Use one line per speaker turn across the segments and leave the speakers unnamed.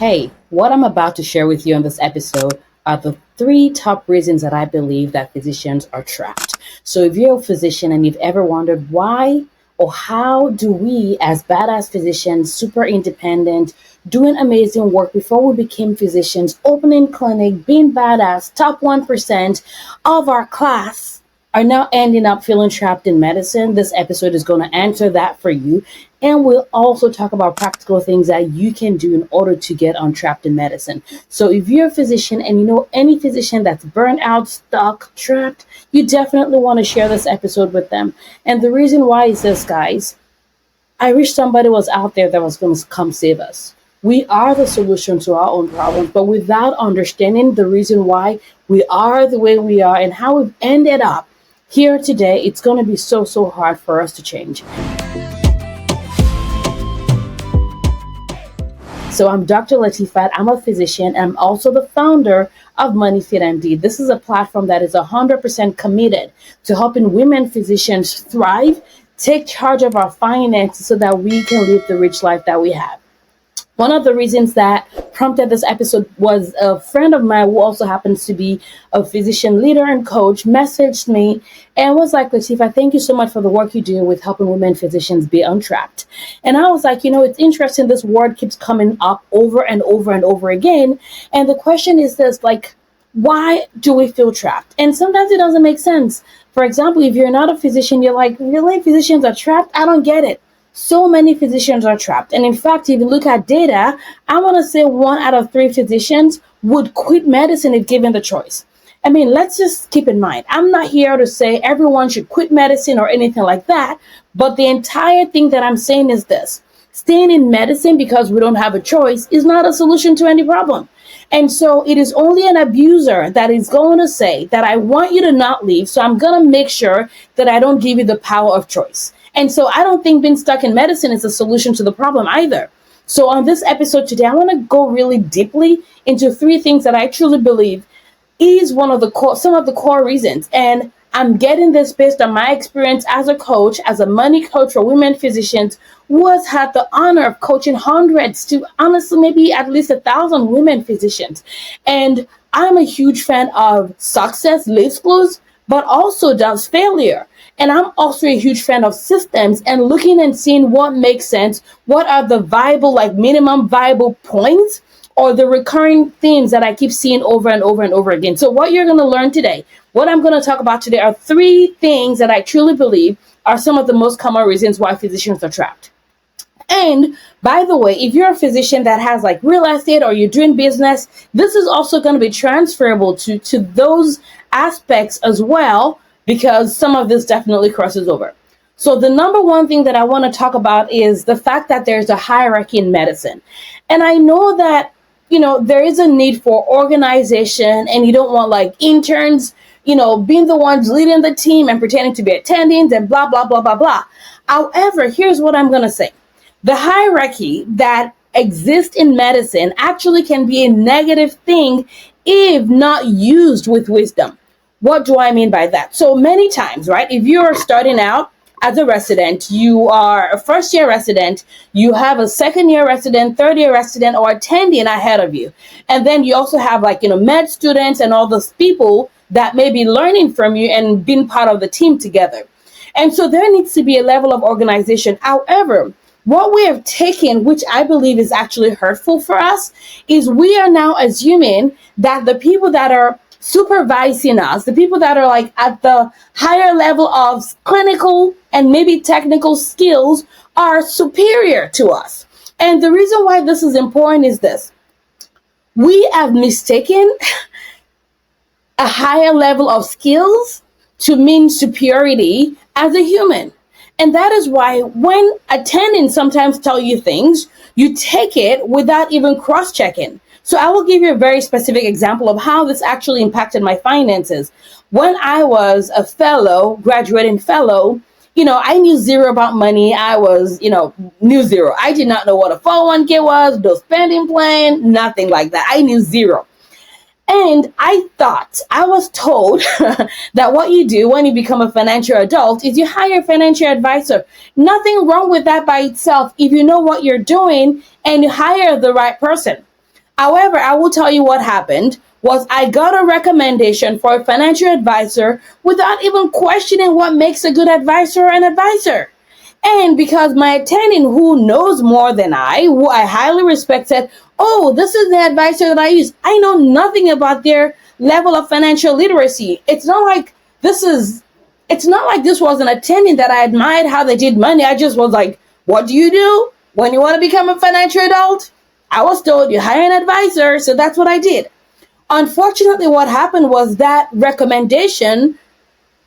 Hey, what I'm about to share with you on this episode are the three top reasons that I believe that physicians are trapped. So if you're a physician and you've ever wondered why or how do we as badass physicians, super independent, doing amazing work before we became physicians, opening clinic, being badass, top 1% of our class, are now ending up feeling trapped in medicine, this episode is going to answer that for you. And we'll also talk about practical things that you can do in order to get untrapped in medicine. So if you're a physician and you know any physician that's burnt out, stuck, trapped, you definitely want to share this episode with them. And the reason why is this, guys. I wish somebody was out there that was going to come save us. We are the solution to our own problems, but without understanding the reason why we are the way we are and how we've ended up here today, it's going to be so hard for us to change. So I'm Dr. Latifat. I'm a physician. I'm also the founder of MoneyfitMD. This is a platform that is 100% committed to helping women physicians thrive, take charge of our finances so that we can live the rich life that we have. One of the reasons that prompted this episode was a friend of mine who also happens to be a physician leader and coach messaged me and was like, Latifah, thank you so much for the work you do with helping women physicians be untrapped. And I was like, it's interesting. This word keeps coming up over and over and over again. And the question is this, why do we feel trapped? And sometimes it doesn't make sense. For example, if you're not a physician, you're like, really? Physicians are trapped? I don't get it. So many physicians are trapped. And in fact, if you look at data, I want to say 1 out of 3 physicians would quit medicine if given the choice. I mean, let's just keep in mind, I'm not here to say everyone should quit medicine or anything like that. But the entire thing that I'm saying is this. Staying in medicine because we don't have a choice is not a solution to any problem. And so it is only an abuser that is going to say that I want you to not leave. So I'm going to make sure that I don't give you the power of choice. And so I don't think being stuck in medicine is a solution to the problem either. So on this episode today, I want to go really deeply into 3 things that I truly believe is some of the core reasons. And I'm getting this based on my experience as a coach, as a money coach for women physicians who has had the honor of coaching hundreds to honestly maybe at least 1,000 women physicians. And I'm a huge fan of success leaves clues, but also does failure. And I'm also a huge fan of systems and looking and seeing what makes sense. What are the viable, minimum viable points or the recurring themes that I keep seeing over and over and over again. So what you're going to learn today, what I'm going to talk about today are 3 things that I truly believe are some of the most common reasons why physicians are trapped. And by the way, if you're a physician that has real estate or you're doing business, this is also going to be transferable to those aspects as well, because some of this definitely crosses over. So the number one thing that I want to talk about is the fact that there's a hierarchy in medicine. And I know that, there is a need for organization and you don't want interns, being the ones leading the team and pretending to be attendings and blah, blah, blah, blah, blah. However, here's what I'm going to say. The hierarchy that exists in medicine actually can be a negative thing if not used with wisdom. What do I mean by that? So many times, right, if you're starting out as a resident, you are a first-year resident, you have a second-year resident, third-year resident, or attending ahead of you. And then you also have med students and all those people that may be learning from you and being part of the team together. And so there needs to be a level of organization. However, what we have taken, which I believe is actually hurtful for us, is we are now assuming that the people that are supervising us, the people that are at the higher level of clinical and maybe technical skills are superior to us. And the reason why this is important is this. We have mistaken a higher level of skills to mean superiority as a human. And that is why when attendings sometimes tell you things, you take it without even cross-checking. So I will give you a very specific example of how this actually impacted my finances. When I was a fellow, graduating fellow, I knew zero about money. I was, knew zero. I did not know what a 401k was, no spending plan, nothing like that. I knew zero. And I was told that what you do when you become a financial adult is you hire a financial advisor. Nothing wrong with that by itself if you know what you're doing and you hire the right person. However, I will tell you what happened was I got a recommendation for a financial advisor without even questioning what makes a good advisor an advisor. And because my attending, who knows more than I, who I highly respect, said, oh, this is the advisor that I use. I know nothing about their level of financial literacy. It's not like this was an attending that I admired how they did money. I just was like, what do you do when you want to become a financial adult? I was told you hire an advisor, so that's what I did. Unfortunately, what happened was that recommendation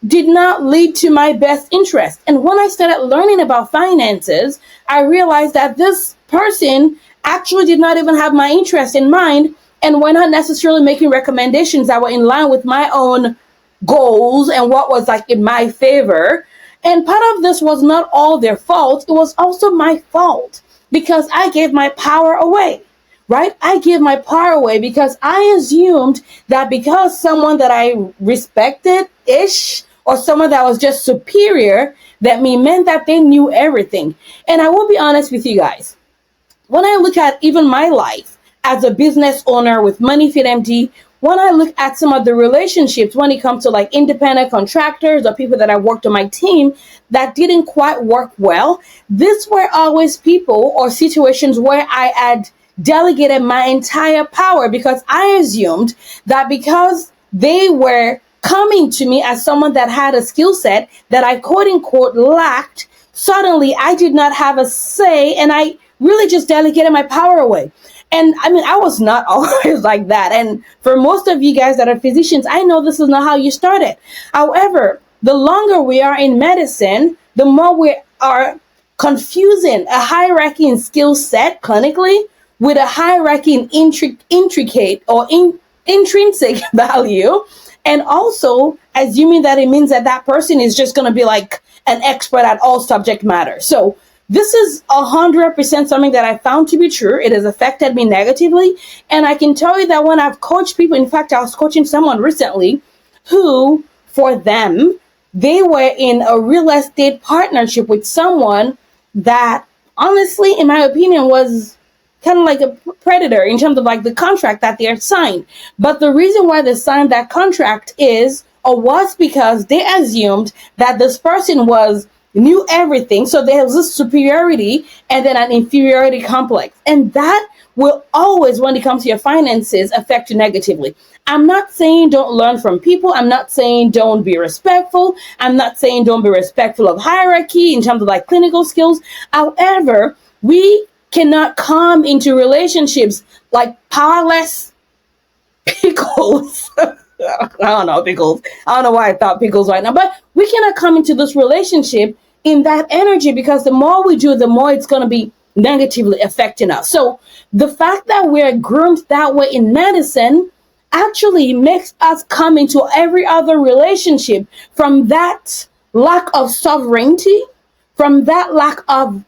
did not lead to my best interest. And when I started learning about finances, I realized that this person actually did not even have my interest in mind and were not necessarily making recommendations that were in line with my own goals and what was like in my favor. And part of this was not all their fault. It was also my fault because I gave my power away. Right? I gave my power away because I assumed that because someone that I respected-ish or someone that was just superior, that meant that they knew everything. And I will be honest with you guys. When I look at even my life as a business owner with MoneyfitMD, when I look at some of the relationships when it comes to like independent contractors or people that I worked on my team that didn't quite work well, these were always people or situations where I had delegated my entire power because I assumed that because they were coming to me as someone that had a skill set that I quote unquote lacked, suddenly I did not have a say and I really just delegated my power away. And I mean, I was not always like that. And for most of you guys that are physicians, I know this is not how you started. However, the longer we are in medicine, the more we are confusing a hierarchy in skill set clinically with a hierarchy in intricate or intrinsic value, and also assuming that it means that that person is just going to be like an expert at all subject matter. So this is 100% something that I found to be true. It has affected me negatively. And I can tell you that when I've coached people, in fact, I was coaching someone recently who, for them, they were in a real estate partnership with someone that, honestly, in my opinion, was kind of like a predator in terms of like the contract that they had signed. But the reason why they signed that contract was because they assumed that this person knew everything. So there was this superiority and then an inferiority complex. And that will always, when it comes to your finances, affect you negatively. I'm not saying don't learn from people. I'm not saying don't be respectful. I'm not saying don't be respectful of hierarchy in terms of like clinical skills. However, we cannot come into relationships like powerless pickles. I don't know, pickles. I don't know why I thought pickles right now, but we cannot come into this relationship in that energy because the more we do, the more it's going to be negatively affecting us. So the fact that we're groomed that way in medicine actually makes us come into every other relationship from that lack of sovereignty, from that lack of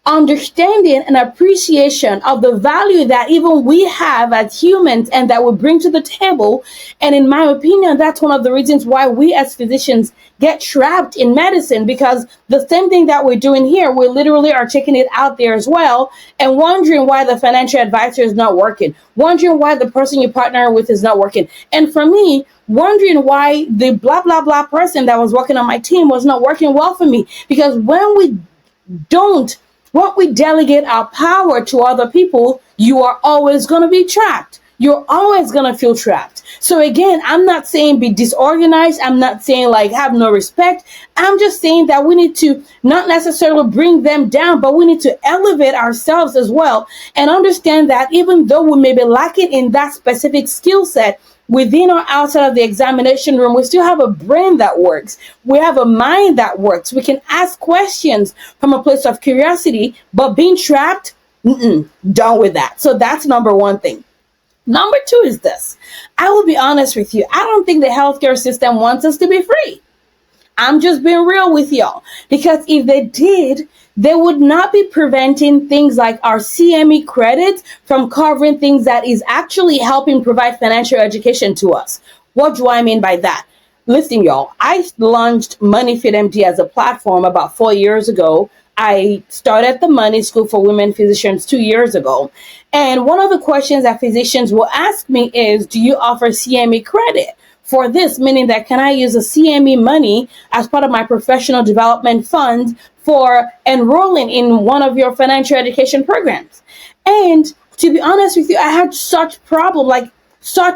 understanding and appreciation of the value that even we have as humans and that we bring to the table. And in my opinion, that's one of the reasons why we as physicians get trapped in medicine, because the same thing that we're doing here, we literally are taking it out there as well and wondering why the financial advisor is not working, wondering why the person you partner with is not working. And for me, wondering why the blah, blah, blah person that was working on my team was not working well for me. Because when we delegate our power to other people, you are always going to be trapped. You're always going to feel trapped. So again, I'm not saying be disorganized. I'm not saying like have no respect. I'm just saying that we need to not necessarily bring them down, but we need to elevate ourselves as well and understand that even though we may be lacking in that specific skill set, within or outside of the examination room, we still have a brain that works. We have a mind that works. We can ask questions from a place of curiosity, but being trapped, done with that. So that's number one thing. Number two is this. I will be honest with you. I don't think the healthcare system wants us to be free. I'm just being real with y'all. Because if they did, they would not be preventing things like our CME credits from covering things that is actually helping provide financial education to us. What do I mean by that? Listen, y'all, I launched MoneyfitMD as a platform about 4 years ago I started the Money School for Women Physicians 2 years ago. And one of the questions that physicians will ask me is, do you offer CME credit for this? Meaning that, can I use a CME money as part of my professional development fund for enrolling in one of your financial education programs? And to be honest with you, I had such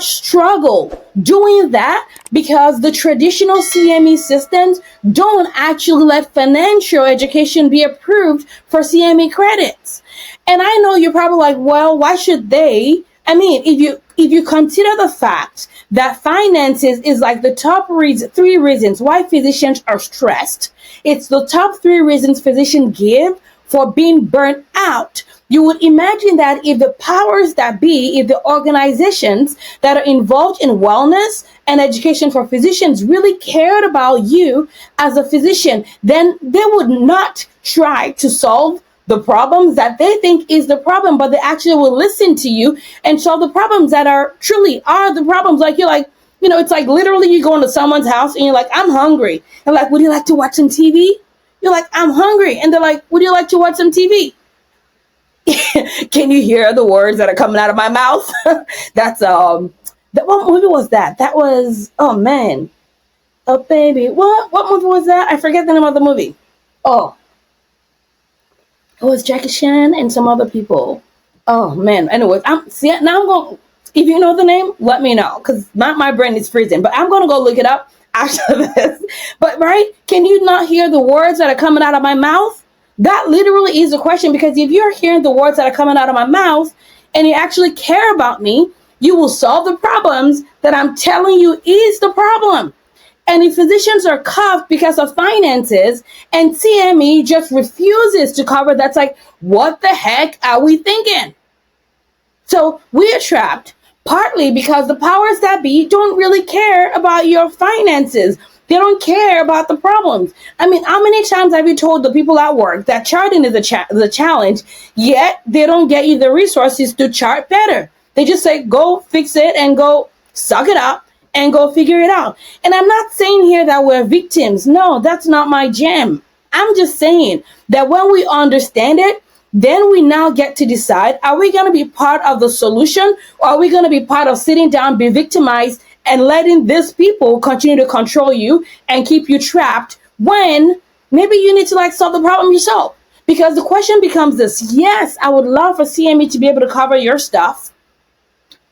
struggle doing that, because the traditional CME systems don't actually let financial education be approved for CME credits. And I know you're probably like, well, why should they? I mean, if you consider the fact that finances is like the top three reasons why physicians are stressed, it's the top three reasons physicians give for being burnt out. You would imagine that if the powers that be, if the organizations that are involved in wellness and education for physicians really cared about you as a physician, then they would not try to solve the problems that they think is the problem, but they actually will listen to you and solve the problems that truly are the problems. Like, you're like, it's like literally you go into someone's house and you're like, I'm hungry. And like, would you like to watch some TV? You're like, I'm hungry. And they're like, would you like to watch some TV? Can you hear the words that are coming out of my mouth? That's what movie was that? That was, oh man, oh baby, what movie was that? I forget the name of the movie. Oh, it was Jackie Chan and some other people. Oh man. Anyways, now I'm going. If you know the name, let me know, because my brain is freezing. But I'm gonna go look it up after this. But right, can you not hear the words that are coming out of my mouth? That literally is the question, because if you're hearing the words that are coming out of my mouth and you actually care about me, you will solve the problems that I'm telling you is the problem. And if physicians are cuffed because of finances and CME just refuses to cover, that's like, what the heck are we thinking? So we are trapped, partly because the powers that be don't really care about your finances. They don't care about the problems. I mean, how many times have you told the people at work that charting is the challenge, yet they don't get you the resources to chart better? They just say, go fix it and go suck it up and go figure it out. And I'm not saying here that we're victims. No, that's not my jam. I'm just saying that when we understand it, then we now get to decide, are we going to be part of the solution, or are we going to be part of sitting down, be victimized, and letting these people continue to control you and keep you trapped, when maybe you need to solve the problem yourself? Because the question becomes this: yes, I would love for CME to be able to cover your stuff.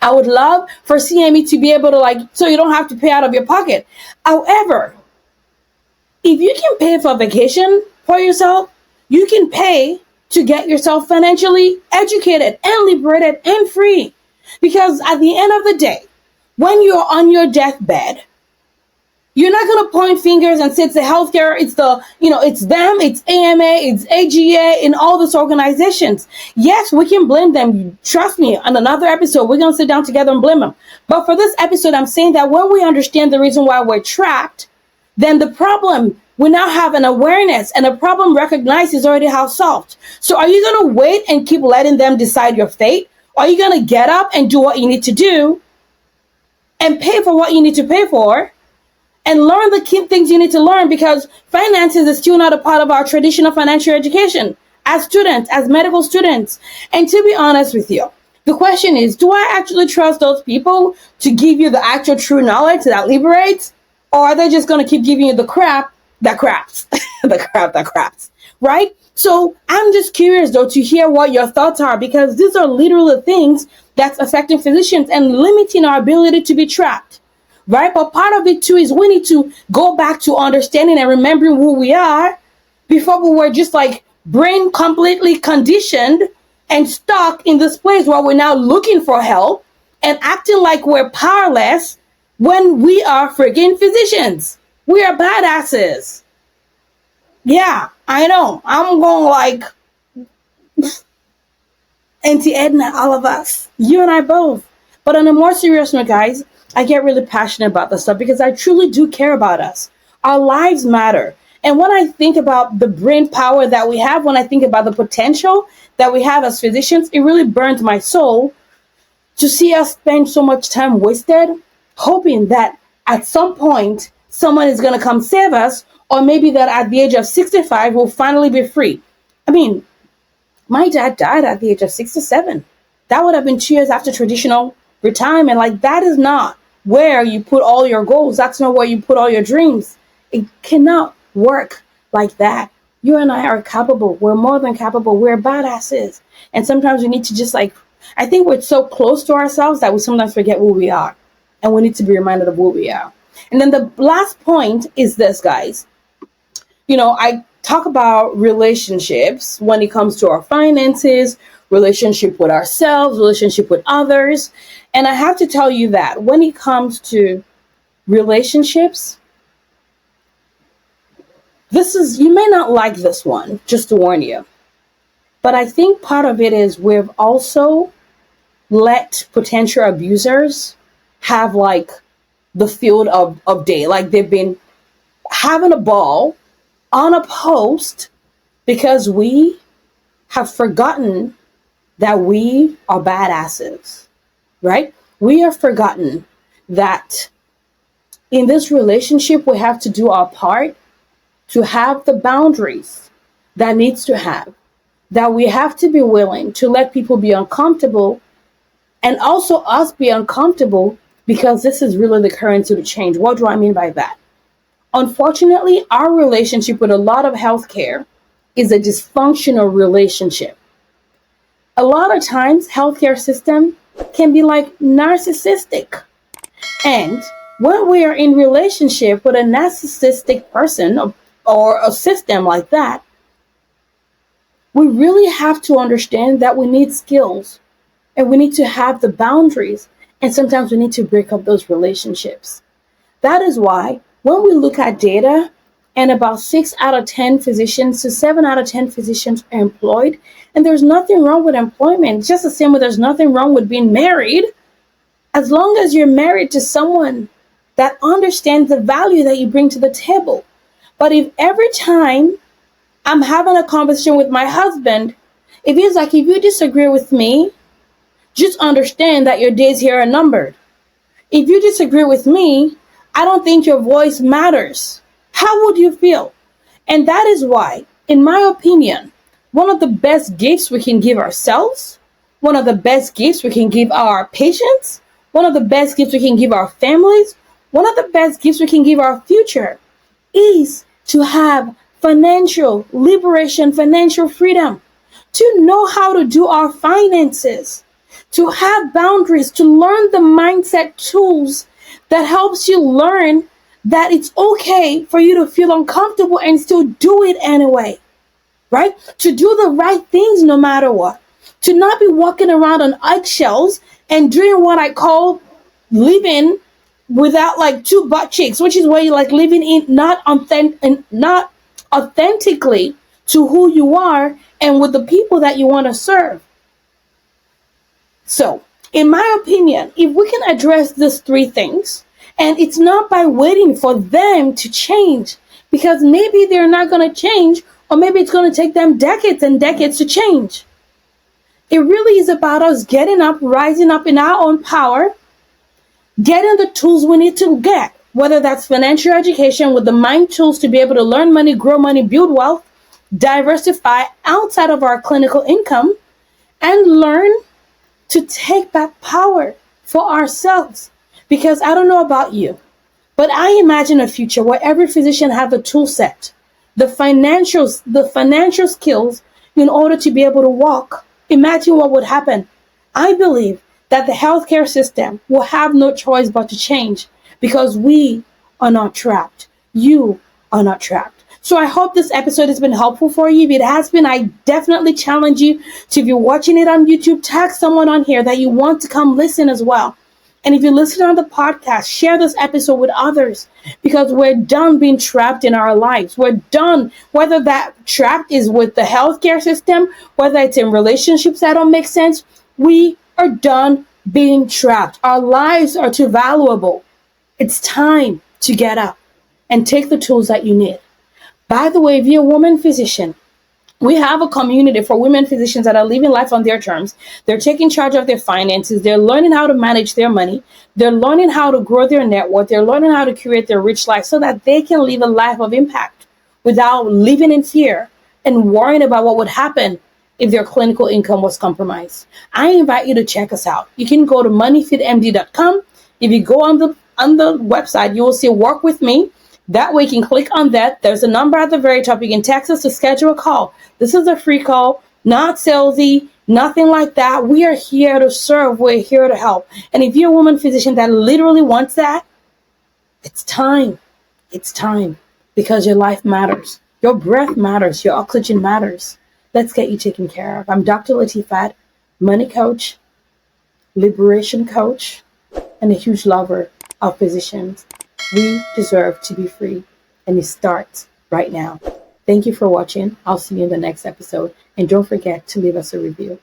I would love for CME to be able to so you don't have to pay out of your pocket. However, if you can pay for vacation for yourself, you can pay to get yourself financially educated and liberated and free. Because at the end of the day, when you're on your deathbed, you're not going to point fingers and say it's the healthcare, it's it's them, it's AMA, it's AGA, and all these organizations. Yes, we can blame them. Trust me, on another episode, we're going to sit down together and blame them. But for this episode, I'm saying that when we understand the reason why we're trapped, then the problem, we now have an awareness, and a problem recognized is already how solved. So are you going to wait and keep letting them decide your fate? Or are you going to get up and do what you need to do and pay for what you need to pay for and learn the key things you need to learn? Because finances is still not a part of our traditional financial education as students, as medical students. And to be honest with you, the question is, do I actually trust those people to give you the actual true knowledge that liberates? Or are they just going to keep giving you the crap that craps? The crap that craps, right? So I'm just curious, though, to hear what your thoughts are, because these are literally things that's affecting physicians and limiting our ability to be trapped, right? But part of it, too, is we need to go back to understanding and remembering who we are before we were just brain completely conditioned and stuck in this place where we're now looking for help and acting like we're powerless when we are freaking physicians. We are badasses. Yeah, I know. I'm going Auntie Edna, all of us. You and I both. But on a more serious note, guys, I get really passionate about this stuff because I truly do care about us. Our lives matter. And when I think about the brain power that we have, when I think about the potential that we have as physicians, it really burns my soul to see us spend so much time wasted, hoping that at some point someone is going to come save us, or maybe that at the age of 65 we'll finally be free. I mean, my dad died at the age of 67. That would have been 2 years after traditional retirement. Like, that is not where you put all your goals. That's not where you put all your dreams. It cannot work like that. You and I are capable. We're more than capable. We're badasses. And sometimes we need to just I think we're so close to ourselves that we sometimes forget who we are. And we need to be reminded of who we are. And then the last point is this, guys. I talk about relationships when it comes to our finances, relationship with ourselves, relationship with others. And I have to tell you that when it comes to relationships, you may not like this one, just to warn you. But I think part of it is we've also let potential abusers have the field of day. Like, they've been having a ball on a post because we have forgotten that we are badasses, right? We have forgotten that in this relationship, we have to do our part to have the boundaries that needs to have, that we have to be willing to let people be uncomfortable and also us be uncomfortable, because this is really the currency to change. What do I mean by that? Unfortunately, our relationship with a lot of healthcare is a dysfunctional relationship. A lot of times, healthcare system can be narcissistic. And when we are in relationship with a narcissistic person or a system like that, we really have to understand that we need skills and we need to have the boundaries. And sometimes we need to break up those relationships. That is why when we look at data, and about 6 out of 10 physicians to 7 out of 10 physicians are employed, and there's nothing wrong with employment. It's just the same way there's nothing wrong with being married, as long as you're married to someone that understands the value that you bring to the table. But if every time I'm having a conversation with my husband, it feels like if you disagree with me, just understand that your days here are numbered. If you disagree with me, I don't think your voice matters. How would you feel? And that is why, in my opinion, one of the best gifts we can give ourselves, one of the best gifts we can give our patients, one of the best gifts we can give our families, one of the best gifts we can give our future is to have financial liberation, financial freedom, to know how to do our finances, to have boundaries, to learn the mindset tools that helps you learn that it's okay for you to feel uncomfortable and still do it anyway, right? To do the right things no matter what. To not be walking around on eggshells and doing what I call living without 2 butt cheeks, which is where you're living in not authentically to who you are and with the people that you want to serve. So, in my opinion, if we can address these 3 things, and it's not by waiting for them to change, because maybe they're not going to change, or maybe it's going to take them decades and decades to change. It really is about us getting up, rising up in our own power, getting the tools we need to get, whether that's financial education with the mind tools to be able to learn money, grow money, build wealth, diversify outside of our clinical income, and learn to take back power for ourselves. Because I don't know about you, but I imagine a future where every physician has the tool set, the financial skills in order to be able to walk. Imagine what would happen. I believe that the healthcare system will have no choice but to change, because we are not trapped. You are not trapped. So I hope this episode has been helpful for you. If it has been, I definitely challenge you to, if you're watching it on YouTube, tag someone on here that you want to come listen as well. And if you listen on the podcast, share this episode with others, because we're done being trapped in our lives. We're done, whether that trapped is with the healthcare system, whether it's in relationships that don't make sense. We are done being trapped. Our lives are too valuable. It's time to get up and take the tools that you need. By the way, if you're a woman physician, we have a community for women physicians that are living life on their terms. They're taking charge of their finances. They're learning how to manage their money. They're learning how to grow their net worth. They're learning how to curate their rich life so that they can live a life of impact without living in fear, and worrying about what would happen if their clinical income was compromised. I invite you to check us out. You can go to MoneyfitMD.com. If you go on the website, you will see Work With Me. That way you can click on that. There's a number at the very top. You can text us to schedule a call. This is a free call, not salesy, nothing like that. We are here to serve. We're here to help. And if you're a woman physician that literally wants that, it's time. It's time, because your life matters. Your breath matters. Your oxygen matters. Let's get you taken care of. I'm Dr. Latifat, money coach, liberation coach, and a huge lover of physicians. We deserve to be free, and it starts right now. Thank you for watching. I'll see you in the next episode. And don't forget to leave us a review.